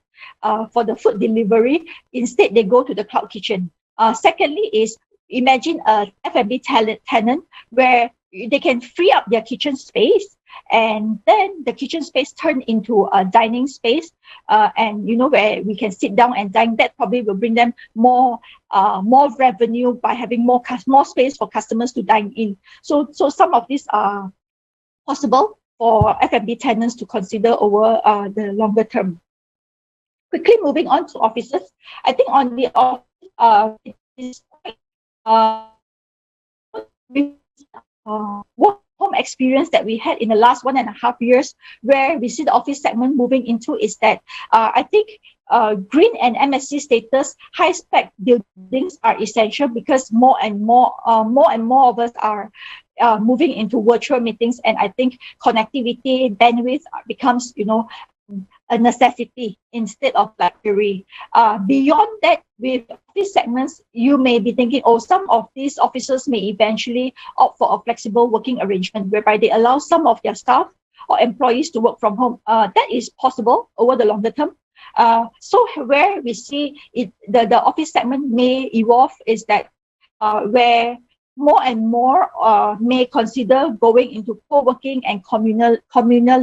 for the food delivery. Instead, they go to the cloud kitchen. Secondly is, imagine a F&B tenant where they can free up their kitchen space, and then the kitchen space turn into a dining space, and where we can sit down and dine. That probably will bring them more revenue by having more space for customers to dine in. So some of these are possible for F&B tenants to consider over the longer term. Quickly moving on to offices, I think on the office, it is quite with work home experience that we had in the last 1.5 years, where we see the office segment moving into, is that I think green and MSC status, high spec buildings are essential, because more and more of us are moving into virtual meetings, and I think connectivity bandwidth becomes a necessity instead of luxury. Beyond that, with office segments, you may be thinking, oh, some of these offices may eventually opt for a flexible working arrangement whereby they allow some of their staff or employees to work from home. That is possible over the longer term. So where we see it, the office segment may evolve is that where more and more may consider going into co-working and communal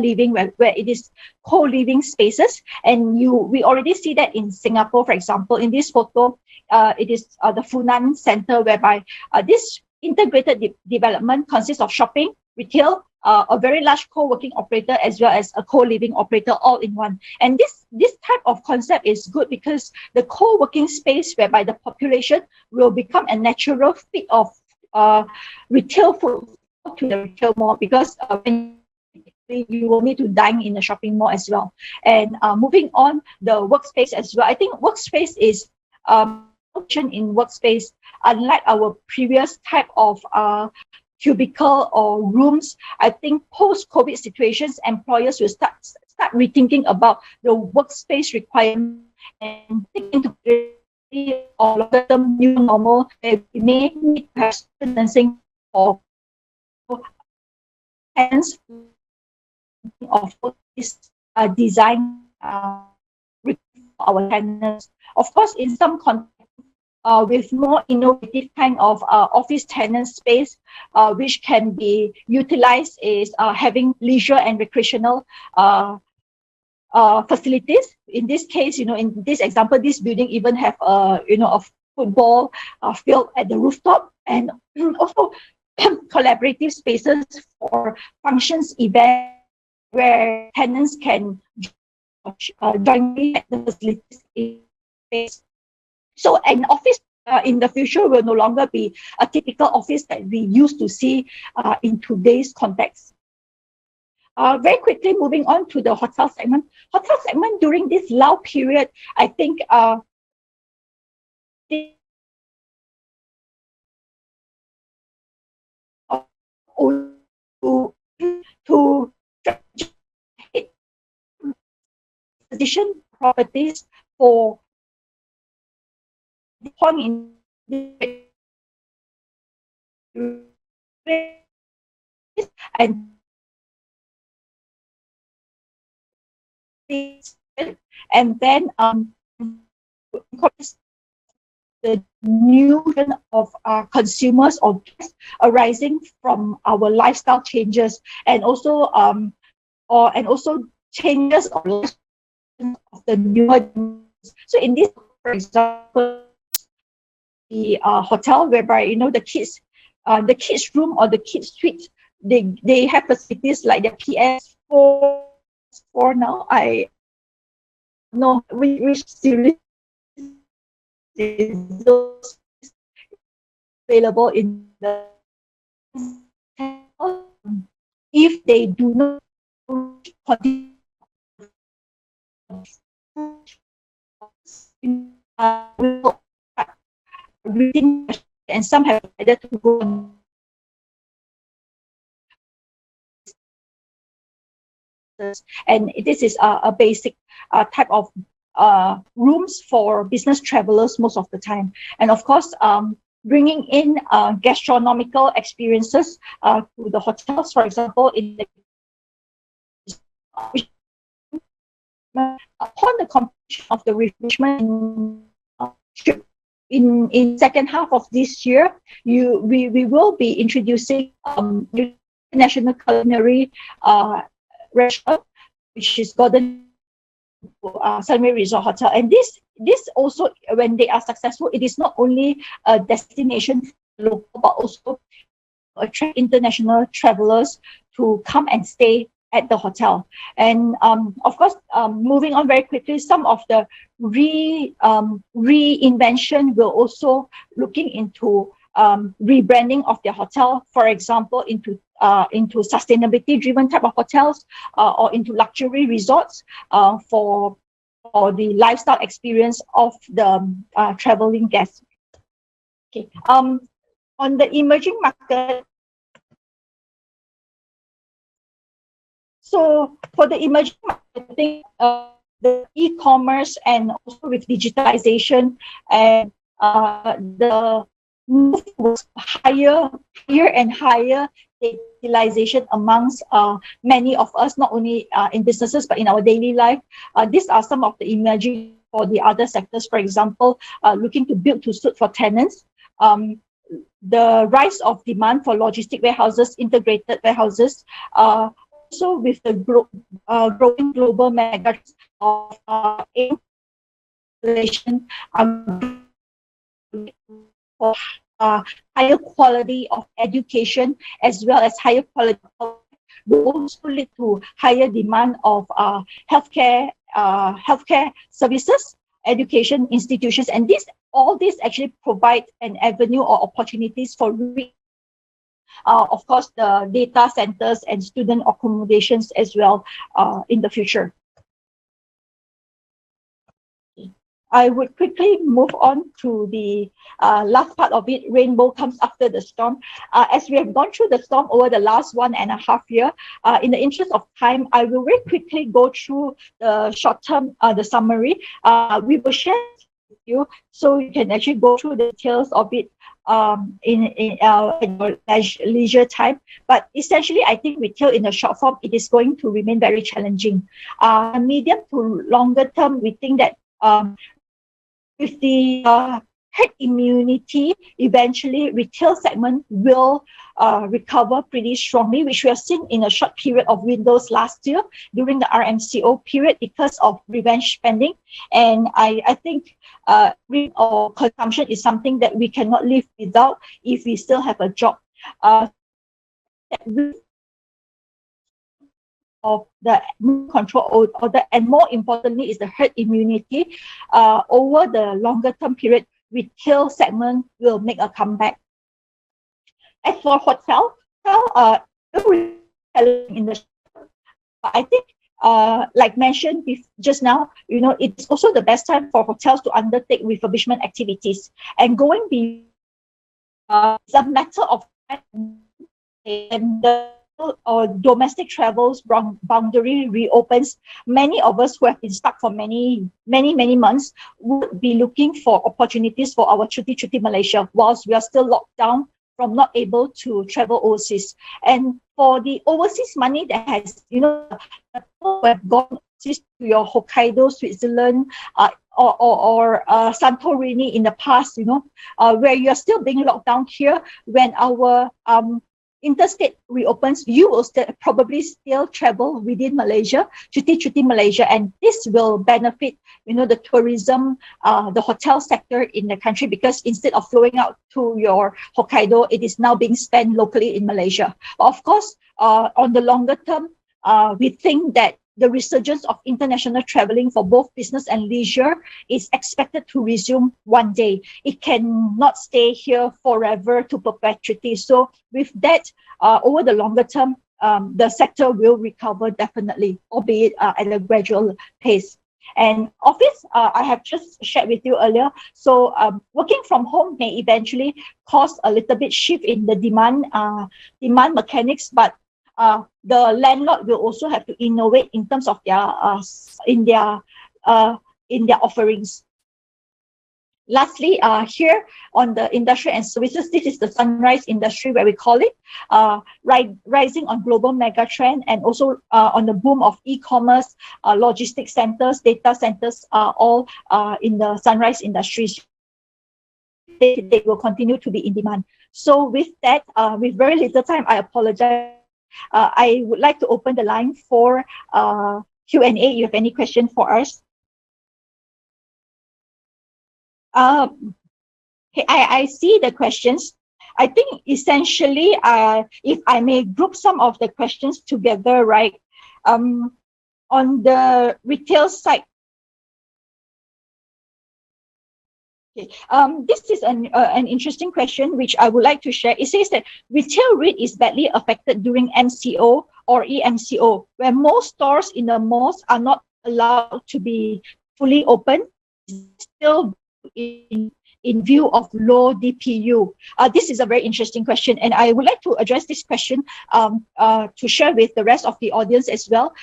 living, where it is co-living spaces. And we already see that in Singapore, for example. In this photo, it is the Funan Center, whereby this integrated development consists of shopping, retail, a very large co-working operator, as well as a co-living operator, all in one. And this type of concept is good, because the co-working space whereby the population will become a natural fit of retail food to the retail mall, because you will need to dine in the shopping mall as well. And moving on, the workspace as well. I think workspace is in workspace, unlike our previous type of cubicle or rooms. I think post-COVID situations, employers will start rethinking about the workspace requirement and thinking to or longer-term new normal. We may need to have distancing or hence of this design for our tenants. Of course, in some context, with more innovative kind of office tenant space, which can be utilized, is having leisure and recreational facilities. In this case, in this example, this building even have a football field at the rooftop, and also collaborative spaces for functions, events, where tenants can join at the facilities space. So an office in the future will no longer be a typical office that we used to see in today's context. Very quickly, moving on to the hotel segment. Hotel segment during this lull period, I think to position properties for the point in and then the new generation of consumers or guests arising from our lifestyle changes, and also changes of the newer. So in this, for example, the hotel whereby the kids room or the kids suite, they have facilities like the PS4 now. I know which series is those available in the if they do not continue reading, and some have decided to go on. And this is a basic type of rooms for business travelers most of the time. And of course, bringing in gastronomical experiences to the hotels, for example, upon the completion of the refreshment in second half of this year, we will be introducing national culinary restaurant, which is Golden Sunway Resort Hotel. And this also, when they are successful, it is not only a destination for local, but also attract international travelers to come and stay at the hotel. And of course, moving on very quickly, some of the reinvention will also looking into rebranding of their hotel, for example, into sustainability driven type of hotels, or into luxury resorts for the lifestyle experience of the traveling guests. Okay. On the emerging market, so for the emerging market, I think the e-commerce and also with digitalization and the move was higher and higher digitalization amongst many of us, not only in businesses but in our daily life. These are some of the emerging for the other sectors. For example, looking to build to suit for tenants. The rise of demand for logistic warehouses, integrated warehouses, also with the growing global mega of inflation, for higher quality of education as well as higher quality will also lead to higher demand of healthcare services, education institutions, and all this actually provide an avenue or opportunities for of course the data centers and student accommodations as well in the future. I would quickly move on to the last part of it. Rainbow comes after the storm. As we have gone through the storm over the last 1.5 years, in the interest of time, I will very quickly go through the short-term, the summary. We will share with you so you can actually go through the details of it in your leisure time. But essentially, I think retail in the short form, it is going to remain very challenging. Medium to longer term, we think that with the herd immunity, eventually retail segment will recover pretty strongly, which we have seen in a short period of windows last year during the RMCO period because of revenge spending. And I think or consumption is something that we cannot live without if we still have a job. Of the control order, and more importantly is the herd immunity. Over the longer term period, retail segment will make a comeback. As for hotel, in the I think like mentioned just now, it's also the best time for hotels to undertake refurbishment activities. And going beyond, it's a matter of and or domestic travels boundary reopens. Many of us who have been stuck for many months would be looking for opportunities for our Cuti Malaysia whilst we are still locked down from not able to travel overseas. And for the overseas money that has, people who have gone overseas to your Hokkaido, Switzerland, or Santorini in the past, where you're still being locked down here, when our interstate reopens, you will probably still travel within Malaysia, Cuti Malaysia, and this will benefit, the tourism, the hotel sector in the country, because instead of flowing out to your Hokkaido, it is now being spent locally in Malaysia. Of course, on the longer term, we think that the resurgence of international traveling for both business and leisure is expected to resume one day. It cannot stay here forever to perpetuity. So with that, over the longer term, the sector will recover definitely, albeit at a gradual pace. And office, I have just shared with you earlier. So working from home may eventually cause a little bit shift in the demand mechanics, but the landlord will also have to innovate in terms of their offerings. Lastly, here on the industry and services, this is the sunrise industry where we call it, rising on global mega trend, and also on the boom of e-commerce, logistics centers, data centers are all in the sunrise industries. they will continue to be in demand. So with that, with very little time, I apologize. I would like to open the line for Q&A. You have any question for us? Okay, I see the questions. I think essentially, if I may group some of the questions together, right? On the retail side, okay, this is an interesting question which I would like to share. It says that retail REIT is badly affected during MCO or EMCO, where most stores in the malls are not allowed to be fully open, still in view of low DPU? This is a very interesting question, and I would like to address this question to share with the rest of the audience as well.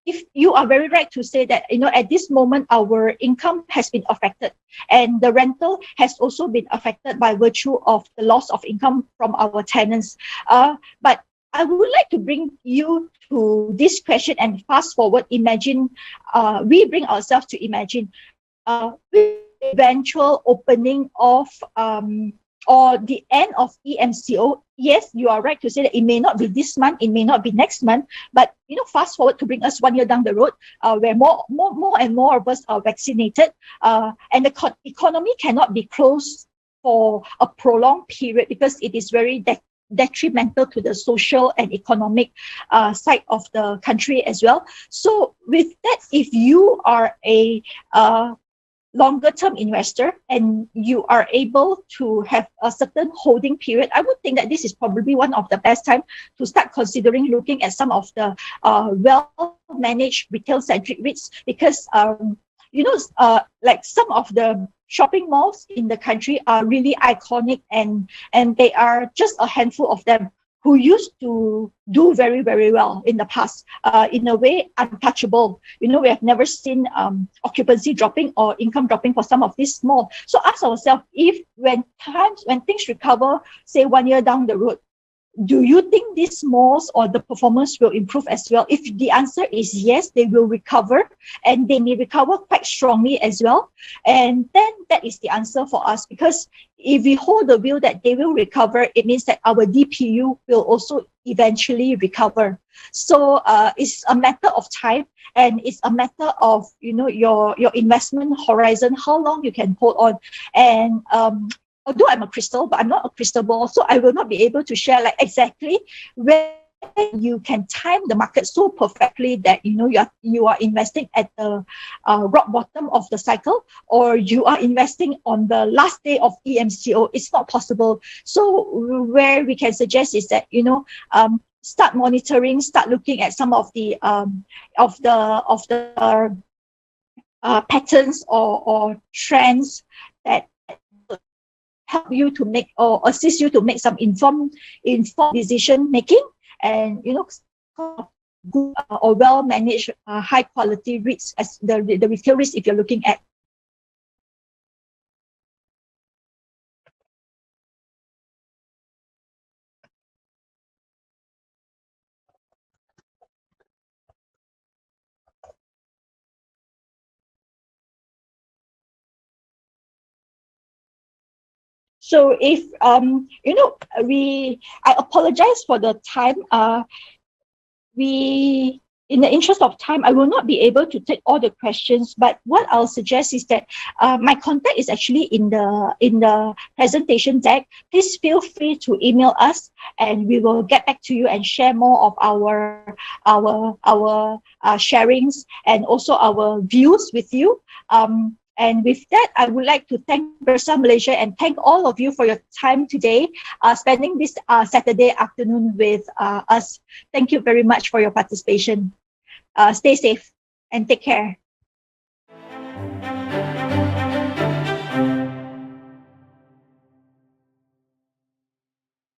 If you are very right to say that, at this moment, our income has been affected, and the rental has also been affected by virtue of the loss of income from our tenants. But I would like to bring you to this question and fast forward. Imagine, we bring ourselves to imagine eventual opening of or the end of EMCO. Yes, you are right to say that it may not be this month, it may not be next month, but fast forward to bring us 1 year down the road, where more and more of us are vaccinated, and the economy cannot be closed for a prolonged period because it is very detrimental to the social and economic side of the country as well. So with that, if you are a longer term investor and you are able to have a certain holding period, I would think that this is probably one of the best time to start considering looking at some of the well-managed retail-centric REITs, because like some of the shopping malls in the country are really iconic, and they are just a handful of them who used to do very, very well in the past, in a way untouchable. We have never seen occupancy dropping or income dropping for some of these malls. So ask ourselves, if when things recover, say 1 year down the road, do you think these malls or the performance will improve as well? If the answer is yes, they will recover, and they may recover quite strongly as well. And then that is the answer for us, because if we hold the view that they will recover, it means that our DPU will also eventually recover. So it's a matter of time, and it's a matter of your investment horizon, how long you can hold on. And although I'm a crystal, but I'm not a crystal ball, so I will not be able to share like exactly where you can time the market so perfectly that you are investing at the rock bottom of the cycle, or you are investing on the last day of EMCO. It's not possible. So where we can suggest is that start monitoring, start looking at some of the patterns or trends that help you to make or assist you to make some informed decision making, and good or well managed high quality REITs as the retail REITs if you're looking at. So if I apologize for the time. In the interest of time, I will not be able to take all the questions, but what I'll suggest is that my contact is actually in the presentation deck. Please feel free to email us, and we will get back to you and share more of our sharings and also our views with you. And with that, I would like to thank Bursa Malaysia and thank all of you for your time today, spending this Saturday afternoon with us. Thank you very much for your participation. Stay safe and take care.